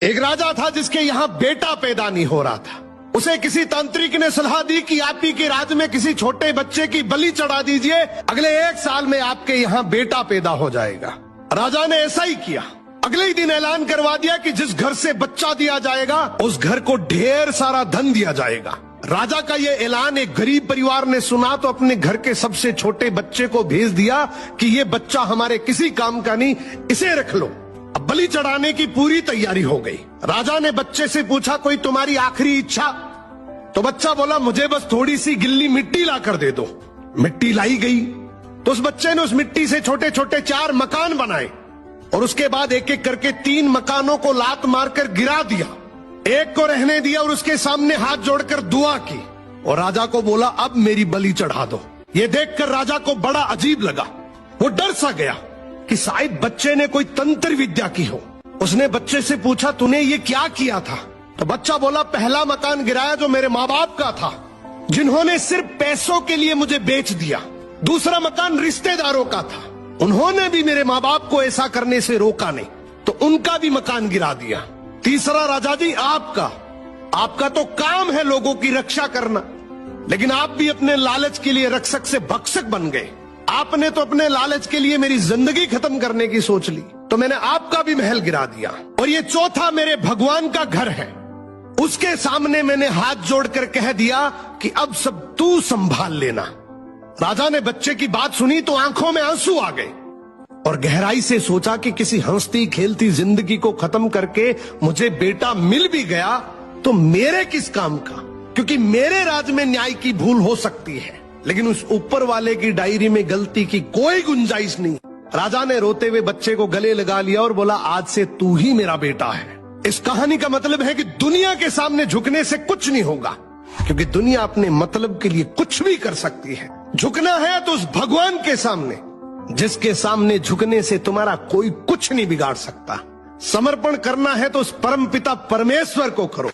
एक राजा था जिसके यहाँ बेटा पैदा नहीं हो रहा था। उसे किसी तांत्रिक ने सलाह दी कि आप ही के राज्य में किसी छोटे बच्चे की बलि चढ़ा दीजिए, अगले 1 साल में आपके यहाँ बेटा पैदा हो जाएगा। राजा ने ऐसा ही किया। अगले ही दिन ऐलान करवा दिया कि जिस घर से बच्चा दिया जाएगा उस घर को ढेर सारा धन दिया जाएगा। राजा का ये ऐलान एक गरीब परिवार ने सुना तो अपने घर के सबसे छोटे बच्चे को भेज दिया कि ये बच्चा हमारे किसी काम का नहीं, इसे रख लो। अब बलि चढ़ाने की पूरी तैयारी हो गई। राजा ने बच्चे से पूछा, कोई तुम्हारी आखिरी इच्छा? तो बच्चा बोला, मुझे बस थोड़ी सी गिल्ली मिट्टी ला कर दे दो। मिट्टी लाई गई तो उस बच्चे ने उस मिट्टी से छोटे छोटे 4 मकान बनाए और उसके बाद एक एक करके 3 मकानों को लात मारकर गिरा दिया। एक को रहने दिया और उसके सामने हाथ जोड़कर दुआ की और राजा को बोला, अब मेरी बलि चढ़ा दो। ये देखकर राजा को बड़ा अजीब लगा। वो डर सा गया कि शायद बच्चे ने कोई तंत्र विद्या की हो। उसने बच्चे से पूछा, तूने ये क्या किया था? तो बच्चा बोला, पहला मकान गिराया जो मेरे माँ बाप का था, जिन्होंने सिर्फ पैसों के लिए मुझे बेच दिया। दूसरा मकान रिश्तेदारों का था, उन्होंने भी मेरे माँ बाप को ऐसा करने से रोका नहीं, तो उनका भी मकान गिरा दिया। तीसरा राजा जी आपका तो काम है लोगों की रक्षा करना, लेकिन आप भी अपने लालच के लिए रक्षक से भक्षक बन गए। आपने तो अपने लालच के लिए मेरी जिंदगी खत्म करने की सोच ली, तो मैंने आपका भी महल गिरा दिया। और ये चौथा मेरे भगवान का घर है, उसके सामने मैंने हाथ जोड़कर कह दिया कि अब सब तू संभाल लेना। राजा ने बच्चे की बात सुनी तो आंखों में आंसू आ गए और गहराई से सोचा कि किसी हंसती खेलती जिंदगी को खत्म करके मुझे बेटा मिल भी गया तो मेरे किस काम का, क्योंकि मेरे राज में न्याय की भूल हो सकती है लेकिन उस ऊपर वाले की डायरी में गलती की कोई गुंजाइश नहीं। राजा ने रोते हुए बच्चे को गले लगा लिया और बोला, आज से तू ही मेरा बेटा है। इस कहानी का मतलब है कि दुनिया के सामने झुकने से कुछ नहीं होगा, क्योंकि दुनिया अपने मतलब के लिए कुछ भी कर सकती है। झुकना है तो उस भगवान के सामने, जिसके सामने झुकने से तुम्हारा कोई कुछ नहीं बिगाड़ सकता। समर्पण करना है तो उस परमपिता परमेश्वर को करो।